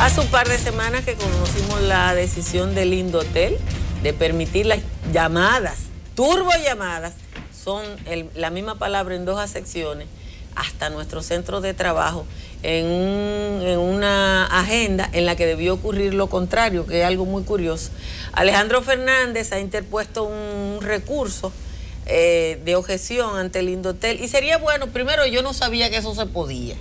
Hace un par de semanas que conocimos la decisión del Indotel de permitir las llamadas, turbollamadas, son la misma palabra en dos acepciones, hasta nuestros centros de trabajo, en una agenda en la que debió ocurrir lo contrario, que es algo muy curioso. Alejandro Fernández ha interpuesto un recurso de objeción ante el Indotel, y sería bueno, primero, yo no sabía que eso se podía,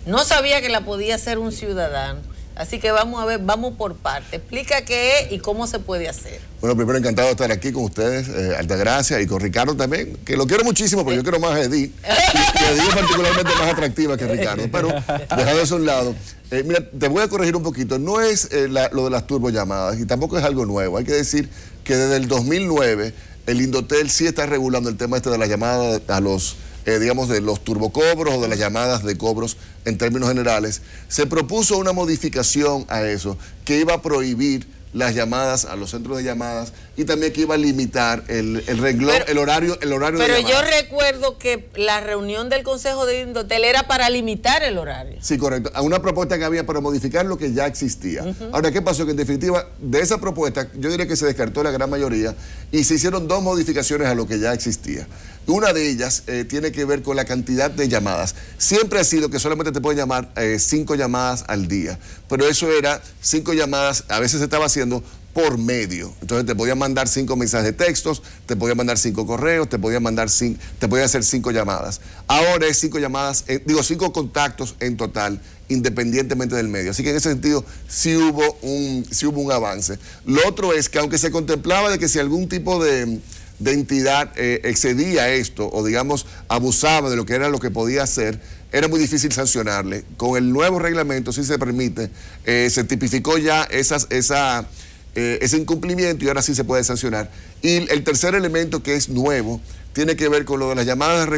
no sabía que la podía hacer un ciudadano. Así que vamos a ver, vamos por parte. Explica qué es y cómo se puede hacer. Bueno, primero encantado de estar aquí con ustedes, Altagracia, y con Ricardo también, que lo quiero muchísimo, pero yo quiero más a Edith. Y Edith es particularmente más atractiva que Ricardo. Pero dejando eso a un lado, mira, te voy a corregir un poquito. No es lo de las turbollamadas, y tampoco es algo nuevo. Hay que decir que desde el 2009 el Indotel sí está regulando el tema de las llamadas a los digamos, de los turbocobros o de las llamadas de cobros en términos generales. Se propuso una modificación a eso, que iba a prohibir las llamadas a los centros de llamadas y también que iba a limitar el renglón, el horario de llamadas. Pero yo recuerdo que la reunión del Consejo de Indotel era para limitar el horario. Sí, correcto. A una propuesta que había para modificar lo que ya existía. Ahora, ¿qué pasó? Que en definitiva, de esa propuesta, yo diría que se descartó la gran mayoría y se hicieron dos modificaciones a lo que ya existía. Una de ellas tiene que ver con la cantidad de llamadas. Siempre ha sido que solamente te pueden llamar 5 llamadas al día, pero eso era 5 llamadas, a veces se estaba haciendo por medio. Entonces te podían mandar 5 mensajes de textos, te podían mandar 5 correos, te podían hacer 5 llamadas. Ahora es 5 llamadas, 5 contactos en total, independientemente del medio. Así que en ese sentido sí hubo un avance. Lo otro es que aunque se contemplaba de que si algún tipo de entidad excedía esto o digamos abusaba de lo que podía hacer, era muy difícil sancionarle. Con el nuevo reglamento sí se permite, se tipificó ya ese incumplimiento y ahora sí se puede sancionar. Y el tercer elemento que es nuevo tiene que ver con lo de las llamadas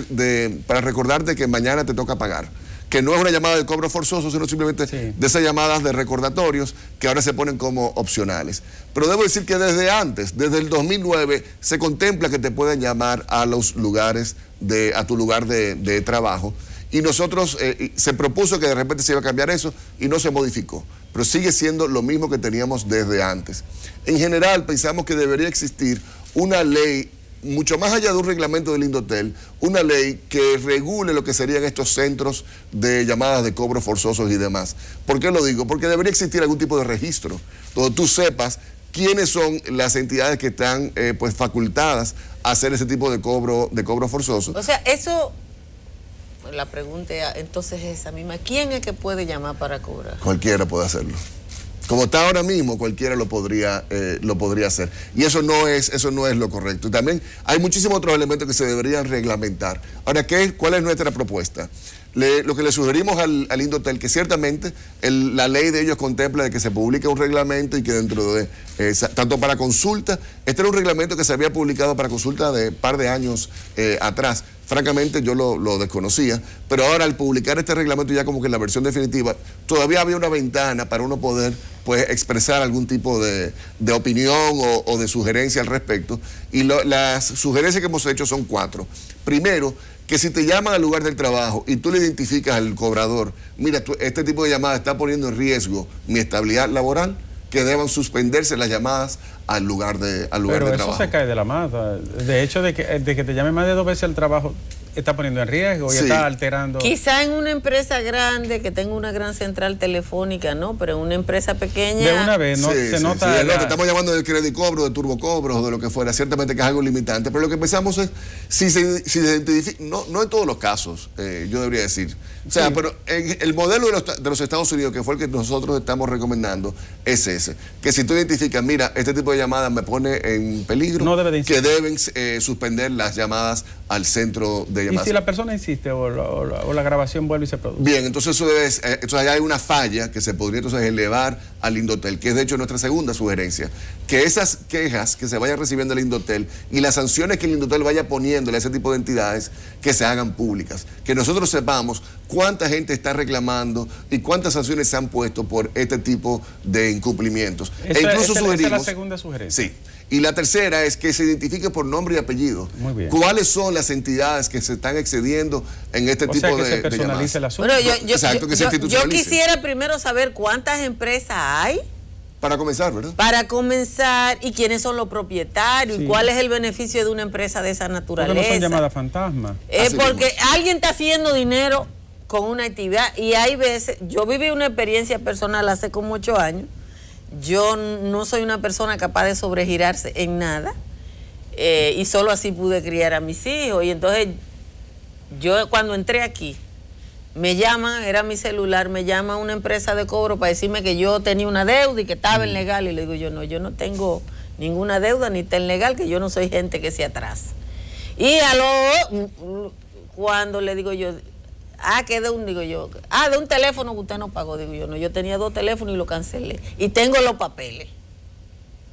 para recordarte que mañana te toca pagar, que no es una llamada de cobro forzoso, sino simplemente de esas llamadas de recordatorios que ahora se ponen como opcionales. Pero debo decir que desde antes, desde el 2009, se contempla que te pueden llamar a los lugares, a tu lugar de trabajo. Y nosotros, se propuso que de repente se iba a cambiar eso y no se modificó. Pero sigue siendo lo mismo que teníamos desde antes. En general, pensamos que debería existir una ley, mucho más allá de un reglamento del Indotel, una ley que regule lo que serían estos centros de llamadas de cobros forzosos y demás. ¿Por qué lo digo? Porque debería existir algún tipo de registro donde tú sepas quiénes son las entidades que están pues facultadas a hacer ese tipo de cobro forzoso. O sea, eso, la pregunta entonces es esa misma. ¿Quién es que puede llamar para cobrar? Cualquiera puede hacerlo. Como está ahora mismo, cualquiera lo podría hacer. Y eso no es lo correcto. Y también hay muchísimos otros elementos que se deberían reglamentar. Ahora, ¿cuál es nuestra propuesta? Lo que le sugerimos al Indotel, que ciertamente la ley de ellos contempla de que se publique un reglamento y que dentro de, tanto para consulta, este era un reglamento que se había publicado para consulta de un par de años atrás. Francamente yo lo desconocía, pero ahora al publicar este reglamento ya como que en la versión definitiva, todavía había una ventana para uno poder pues expresar algún tipo de opinión o de sugerencia al respecto. Y las sugerencias que hemos hecho son 4. Primero, que si te llaman al lugar del trabajo y tú le identificas al cobrador, mira, este tipo de llamada está poniendo en riesgo mi estabilidad laboral, que deban suspenderse las llamadas al lugar de trabajo. Pero eso se cae de la mata. De hecho, de que te llame más de 2 veces al trabajo, está poniendo en riesgo y está alterando. Quizá en una empresa grande que tenga una gran central telefónica, ¿no? Pero en una empresa pequeña... De una vez, se nota... Sí, te estamos llamando de credicobro, de turbocobros o de lo que fuera. Ciertamente que es algo limitante, pero lo que pensamos es, si se identifica, no en todos los casos, yo debería decir. O sea, pero el modelo de los Estados Unidos, que fue el que nosotros estamos recomendando, es ese. Que si tú identificas, mira, este tipo de llamadas me pone en peligro, no debe que deben suspender las llamadas al centro de llamadas. ¿Y si la persona insiste o la grabación vuelve y se produce? Bien, entonces entonces allá hay una falla que se podría entonces elevar al Indotel, que es de hecho nuestra segunda sugerencia. Que esas quejas que se vayan recibiendo el Indotel y las sanciones que el Indotel vaya poniéndole a ese tipo de entidades, que se hagan públicas. Que nosotros sepamos cuánta gente está reclamando y cuántas sanciones se han puesto por este tipo de incumplimientos. Esa es la segunda sugerencia. Sí. Y la tercera es que se identifique por nombre y apellido. Muy bien. ¿Cuáles son las entidades que se están excediendo en este tipo que de se personalice el asunto. Bueno, Exacto, que se yo institucionalice. quisiera primero saber cuántas empresas hay. Para comenzar, ¿verdad? Para comenzar, y quiénes son los propietarios, Sí. y cuál es el beneficio de una empresa de esa naturaleza. Porque no son llamadas fantasmas. Porque mismo. alguien está haciendo dinero con una actividad, y hay veces, yo viví una experiencia personal hace como 8 años, yo no soy una persona capaz de sobregirarse en nada, y solo así pude criar a mis hijos, y entonces yo cuando entré aquí, me llaman, era mi celular, me llama una empresa de cobro para decirme que yo tenía una deuda y que estaba en legal, y le digo yo no tengo ninguna deuda ni está en legal, que yo no soy gente que se atrasa. Y cuando le digo yo, que de un, digo yo, de un teléfono que usted no pagó, digo yo, no, yo tenía 2 teléfonos y lo cancelé, y tengo los papeles.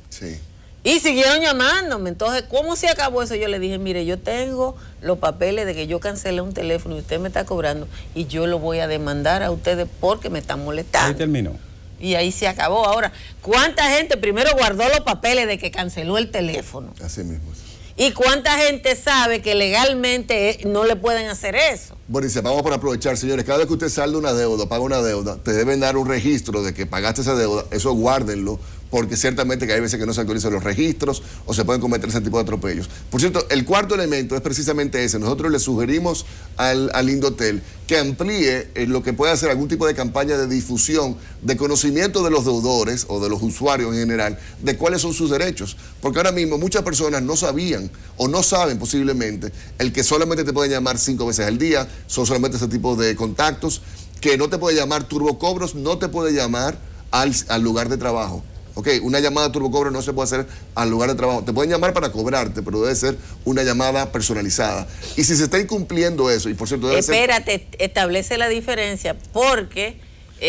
Sí. Y siguieron llamándome. Entonces, ¿cómo se acabó eso? Yo le dije, mire, yo tengo los papeles de que yo cancelé un teléfono y usted me está cobrando, y yo lo voy a demandar a ustedes porque me están molestando. Ahí terminó. Y ahí se acabó. Ahora, ¿cuánta gente primero guardó los papeles de que canceló el teléfono? Así mismo. ¿Y cuánta gente sabe que legalmente no le pueden hacer eso? Bueno, y vamos por aprovechar, señores, cada vez que usted salda una deuda, paga una deuda, te deben dar un registro de que pagaste esa deuda, eso guárdenlo, porque ciertamente que hay veces que no se actualizan los registros o se pueden cometer ese tipo de atropellos. Por cierto, el cuarto elemento es precisamente ese. Nosotros le sugerimos al Indotel que amplíe lo que pueda ser algún tipo de campaña de difusión, de conocimiento de los deudores o de los usuarios en general, de cuáles son sus derechos. Porque ahora mismo muchas personas no sabían o no saben posiblemente el que solamente te pueden llamar 5 veces al día, son solamente ese tipo de contactos, que no te puede llamar turbocobros, no te puede llamar al lugar de trabajo. Ok, una llamada turbocobro no se puede hacer al lugar de trabajo. Te pueden llamar para cobrarte, pero debe ser una llamada personalizada. Y si se está incumpliendo eso, y por cierto debe Espérate, establece la diferencia, porque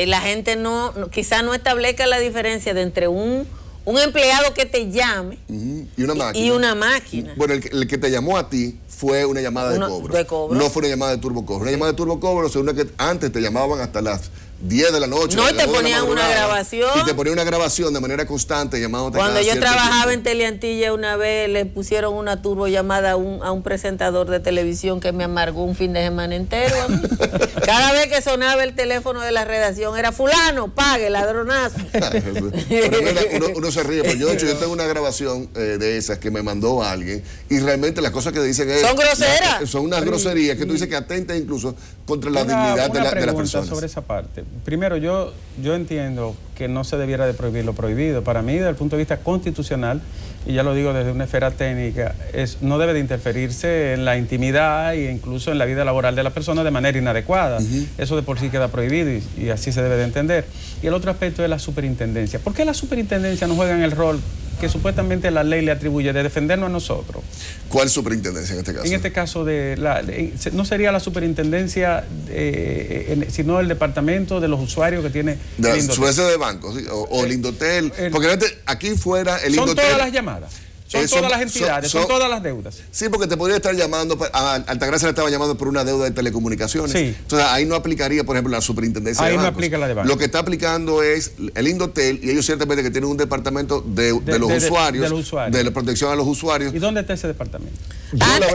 la gente quizá no establezca la diferencia de entre un empleado que te llame y una máquina. Y una máquina. Bueno, el que te llamó a ti fue una llamada de cobro. No fue una llamada de turbocobro. Una llamada de turbocobro es una que antes te llamaban hasta las 10 de la noche. No, y te ponían una grabación. Y te ponían una grabación de manera constante llamándote. Cuando yo trabajaba en Teleantilla, una vez le pusieron una turbo llamada a un presentador de televisión que me amargó un fin de semana entero. Cada vez que sonaba el teléfono de la redacción era fulano, pague, ladronazo. uno se ríe, pero yo tengo una grabación de esas que me mandó alguien, y realmente las cosas que dicen son groseras. Son unas groserías que tú dices que atentan incluso contra la dignidad de las personas. Sobre esa parte. Primero, yo entiendo que no se debiera de prohibir lo prohibido. Para mí, desde el punto de vista constitucional, y ya lo digo desde una esfera técnica, no debe de interferirse en la intimidad e incluso en la vida laboral de la persona de manera inadecuada. Eso de por sí queda prohibido y así se debe de entender. Y el otro aspecto es la superintendencia. ¿Por qué la superintendencia no juega en el rol que supuestamente la ley le atribuye de defendernos a nosotros? ¿Cuál superintendencia en este caso? En este caso, no sería la superintendencia, sino el departamento de los usuarios que tiene de el su de bancos, ¿sí? o el Indotel. Porque aquí fuera el son Indotel. Todas las llamadas. Son todas las entidades, son todas las deudas. Sí, porque te podría estar llamando, a Altagracia le estaba llamando por una deuda de telecomunicaciones. Sí. Entonces ahí no aplicaría, por ejemplo, la superintendencia de bancos. Ahí no aplica la de bancos. Lo que está aplicando es el Indotel, y ellos ciertamente que tienen un departamento de los usuarios, de la protección a los usuarios. ¿Y dónde está ese departamento?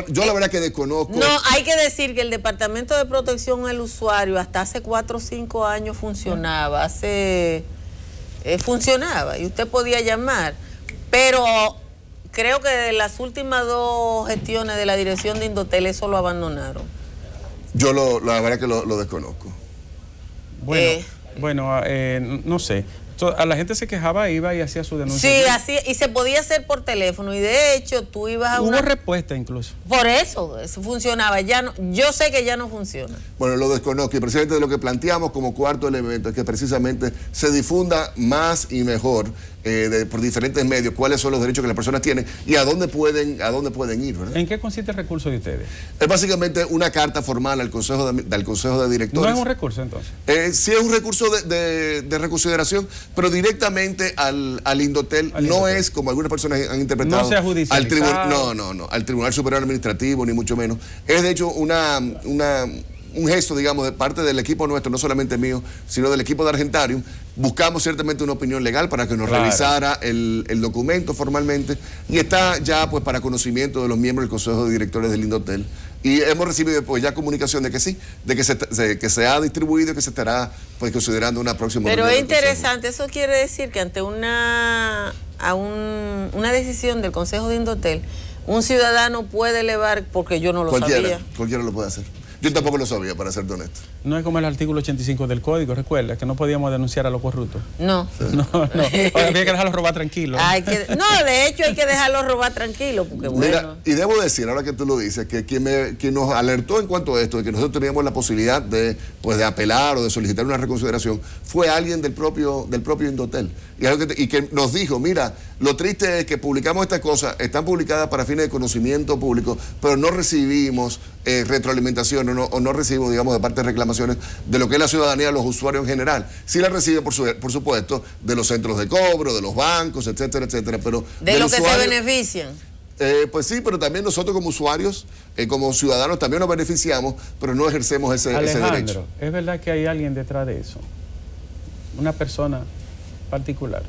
Yo la verdad que desconozco. No, hay que decir que el Departamento de Protección al Usuario hasta hace 4 o 5 años funcionaba. Funcionaba y usted podía llamar, pero creo que de las últimas 2 gestiones de la dirección de Indotel eso lo abandonaron. Yo la verdad que lo desconozco. Bueno, no sé. A la gente se quejaba, iba y hacía su denuncia. Sí, así, y se podía hacer por teléfono, y de hecho tú ibas a Hubo respuesta incluso. Por eso funcionaba. Ya no, yo sé que ya no funciona. Bueno, lo desconozco, y precisamente lo que planteamos como cuarto elemento es que precisamente se difunda más y mejor por diferentes medios cuáles son los derechos que las personas tienen y a dónde pueden ir, ¿verdad? ¿En qué consiste el recurso de ustedes? Es básicamente una carta formal al Consejo de Directores. ¿No es un recurso entonces? Sí es un recurso de reconsideración, pero directamente al Indotel. No es como algunas personas han interpretado. No sea judicializado. No, al Tribunal Superior Administrativo, ni mucho menos. Es de hecho una un gesto, digamos, de parte del equipo nuestro, no solamente mío, sino del equipo de Argentarium. Buscamos ciertamente una opinión legal para que nos revisara el documento formalmente, y está ya pues para conocimiento de los miembros del Consejo de Directores del Indotel. Y hemos recibido pues ya comunicación de que sí, de que se ha distribuido y que se estará pues considerando una próxima. Pero es interesante, eso quiere decir que ante una decisión del Consejo de Indotel, un ciudadano puede elevar, porque yo no lo sabía. Cualquiera lo puede hacer. Yo tampoco lo sabía, para ser honesto. No es como el artículo 85 del Código, recuerda, que no podíamos denunciar a los corruptos. No. No. Había que dejarlos robar tranquilos. No, de hecho hay que dejarlos robar tranquilos, porque bueno. Mira, y debo decir, ahora que tú lo dices, que quien nos alertó en cuanto a esto, de que nosotros teníamos la posibilidad de apelar o de solicitar una reconsideración, fue alguien del propio Indotel. Y que nos dijo, mira, lo triste es que publicamos estas cosas, están publicadas para fines de conocimiento público, pero no recibimos retroalimentación o no recibimos, digamos, de parte de reclamaciones de lo que es la ciudadanía, los usuarios en general. Sí la reciben, por supuesto, de los centros de cobro, de los bancos, etcétera, etcétera, pero... De lo que se benefician. Pues sí, pero también nosotros como usuarios, como ciudadanos, también nos beneficiamos, pero no ejercemos ese derecho. ¿Es verdad que hay alguien detrás de eso? Una persona particular.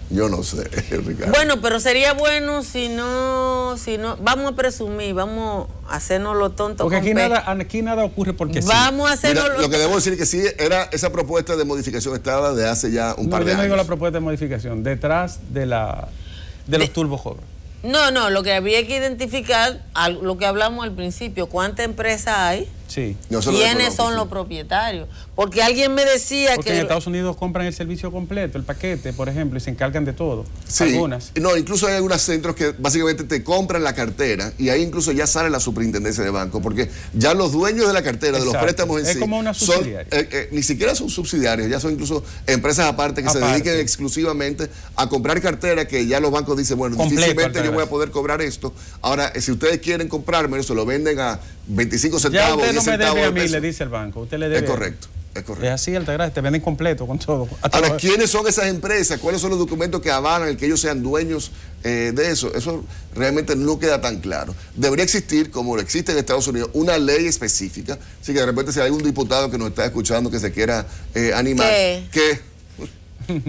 Yo no sé, Ricardo. Bueno, pero sería bueno si no, vamos a presumir, vamos a hacernos lo tonto. Porque aquí nada ocurre porque vamos a hacernos lo que debo decir es que sí, esa propuesta de modificación estaba de hace ya un par de años. Yo no digo la propuesta de modificación, detrás de los turbojobros. No, lo que había que identificar, lo que hablamos al principio, ¿cuántas empresas hay? Sí. ¿Quiénes son los propietarios? Porque alguien me decía porque en Estados Unidos compran el servicio completo, el paquete, por ejemplo, y se encargan de todo. Sí. Algunas. No, incluso hay algunos centros que básicamente te compran la cartera y ahí incluso ya sale la superintendencia de banco, porque ya los dueños de la cartera, de los préstamos en sí, como una subsidiaria. Ni siquiera son subsidiarios, ya son incluso empresas aparte que se dediquen exclusivamente a comprar cartera, que ya los bancos dicen, bueno, difícilmente yo voy a poder cobrar esto. Ahora, si ustedes quieren comprarme eso, lo venden a 25 centavos, ya usted 10 no me centavos debe a de mí, peso. le dice el banco. Usted le debe. Es correcto. Es así, Altagracia, te venden completo con todo. Ahora, ¿quiénes son esas empresas? ¿Cuáles son los documentos que avalan el que ellos sean dueños de eso? Eso realmente no queda tan claro. Debería existir, como lo existe en Estados Unidos, una ley específica. Así que de repente si hay un diputado que nos está escuchando que se quiera animar. ¿Qué?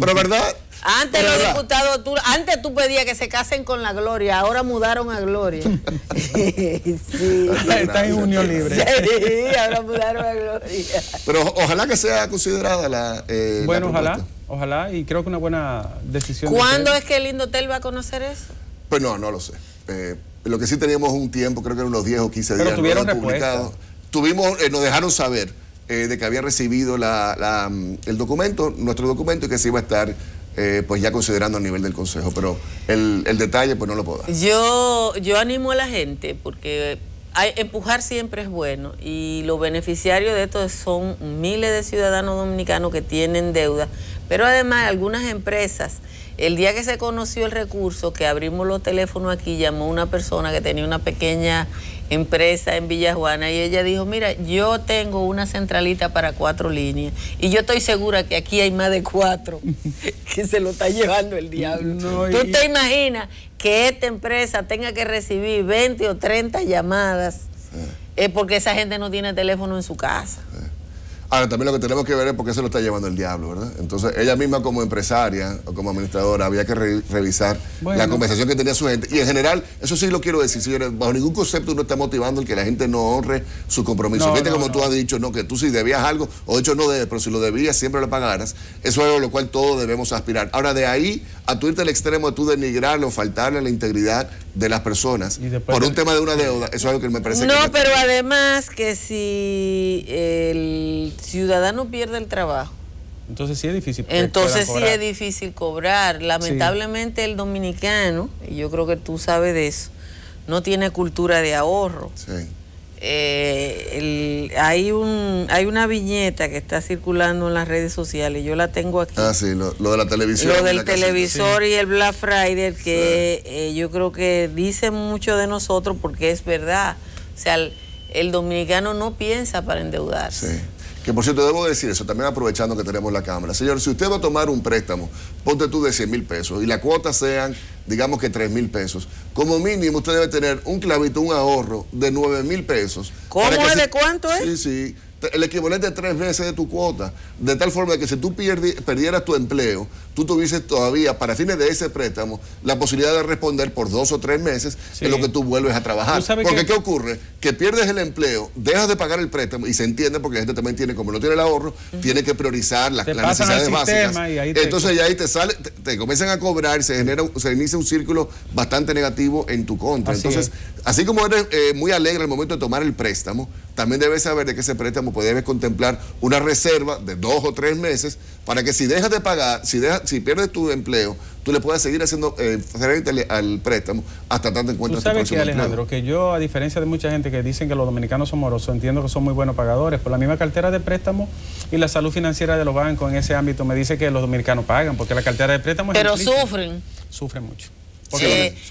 Pero verdad. Antes los diputados, antes tú pedías que se casen con la Gloria, ahora mudaron a Gloria. Sí. Está en unión libre. Sí, ahora mudaron a Gloria. Pero ojalá que sea considerada la bueno, la ojalá, y creo que una buena decisión. ¿Cuándo es que el Indotel va a conocer eso? Pues no lo sé. Lo que sí teníamos un tiempo, creo que eran unos 10 o 15 días. Pero tuvieron respuesta. Nos dejaron saber de que había recibido el documento, nuestro documento, y que se iba a estar pues ya considerando a nivel del Consejo, pero el detalle pues no lo puedo dar. Yo animo a la gente porque empujar siempre es bueno, y los beneficiarios de esto son miles de ciudadanos dominicanos que tienen deuda, pero además algunas empresas. El día que se conoció el recurso, que abrimos los teléfonos aquí, llamó una persona que tenía una pequeña empresa en Villa Juana y ella dijo, mira, yo tengo una centralita para 4 líneas y yo estoy segura que aquí hay más de 4 que se lo está llevando el diablo. ¿Tú te imaginas que esta empresa tenga que recibir 20 o 30 llamadas? Es porque esa gente no tiene teléfono en su casa. Ahora, también lo que tenemos que ver es por qué se lo está llevando el diablo, ¿verdad? Entonces, ella misma como empresaria o como administradora había que revisar la conversación que tenía su gente. Y en general, eso sí lo quiero decir, señores, bajo ningún concepto uno está motivando el que la gente no honre su compromiso. Fíjate como tú has dicho, no, que tú si debías algo, o de hecho no debes, pero si lo debías siempre lo pagaras. Eso es algo a lo cual todos debemos aspirar. Ahora, de ahí a tú irte al extremo de tú denigrarle o faltarle a la integridad de las personas por un tema de una deuda, eso es algo que me parece no, pero además que si el ciudadano pierde el trabajo, entonces sí es difícil. Entonces sí es difícil cobrar. Lamentablemente el dominicano, y yo creo que tú sabes de eso, no tiene cultura de ahorro. Sí. Hay una viñeta que está circulando en las redes sociales, yo la tengo aquí. Ah, sí, lo de la televisión. Lo del televisor y el Black Friday, que yo creo que dice mucho de nosotros porque es verdad. O sea, el dominicano no piensa para endeudarse. Sí. Que por cierto, debo decir eso, también aprovechando que tenemos la cámara. Señor, si usted va a tomar un préstamo, ponte tú de 100,000 pesos y la cuota sean, digamos que 3,000 pesos. Como mínimo, usted debe tener un clavito, un ahorro de 9,000 pesos. ¿Cómo es? ¿De cuánto es? Sí, el equivalente a 3 veces de tu cuota, de tal forma que si tú perdieras tu empleo, tú tuvieses todavía, para fines de ese préstamo, la posibilidad de responder por 2 o 3 meses en lo que tú vuelves a trabajar. Porque ¿qué ocurre? Que pierdes el empleo, dejas de pagar el préstamo, y se entiende porque la gente también tiene, como no tiene el ahorro, tiene que priorizar las necesidades básicas. Entonces ya ahí te sale, te comienzan a cobrar, se inicia un círculo bastante negativo en tu contra. Entonces, así como eres muy alegre al momento de tomar el préstamo, también debes saber de que ese préstamo debes contemplar una reserva de 2 o 3 meses para que si dejas de pagar, si pierdes tu empleo, tú le puedas seguir haciendo frente al préstamo hasta tanto encuentres tu próximo empleo. ¿Tú sabes qué, Alejandro? Que yo, a diferencia de mucha gente que dicen que los dominicanos son morosos, entiendo que son muy buenos pagadores. Por la misma cartera de préstamo y la salud financiera de los bancos en ese ámbito me dice que los dominicanos pagan, porque la cartera de préstamo es pero sufren. Sufren mucho.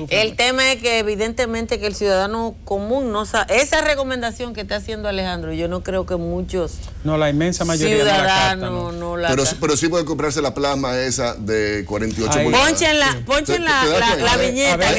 El tema es que evidentemente que el ciudadano común no sabe. Esa recomendación que está haciendo Alejandro, yo no creo que muchos la inmensa mayoría ciudadanos no la captan, pero sí puede comprarse la plasma esa de 48 pulgadas. Ponchen la viñeta.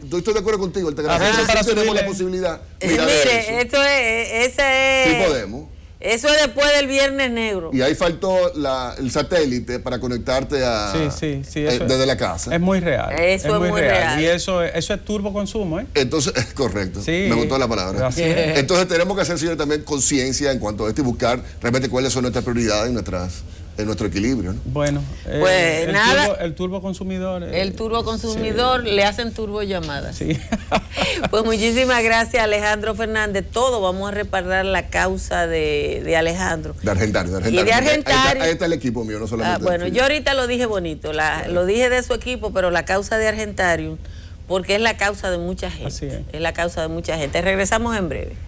Yo estoy de acuerdo contigo. Tenemos la posibilidad. Mire, esto es... Sí podemos. Eso es después del Viernes Negro. Y ahí faltó el satélite para conectarte a desde la casa. Es muy real. Eso es muy real. Y eso es turbo consumo, ¿eh? Entonces, correcto. Sí. Me gustó la palabra. Entonces tenemos que hacer, señor, también conciencia en cuanto a esto y buscar realmente cuáles son nuestras prioridades en nuestro equilibrio, ¿no? Bueno, pues el turbo consumidor. El turbo consumidor, le hacen turbo llamadas. Sí. Pues muchísimas gracias, Alejandro Fernández. Todo vamos a reparar la causa de Alejandro. De Argentario. Y de Argentario. Ahí está el equipo mío, no solamente. Bueno, yo ahorita lo dije bonito, lo dije de su equipo, pero la causa de Argentario, porque es la causa de mucha gente. Así es. Es la causa de mucha gente. Regresamos en breve.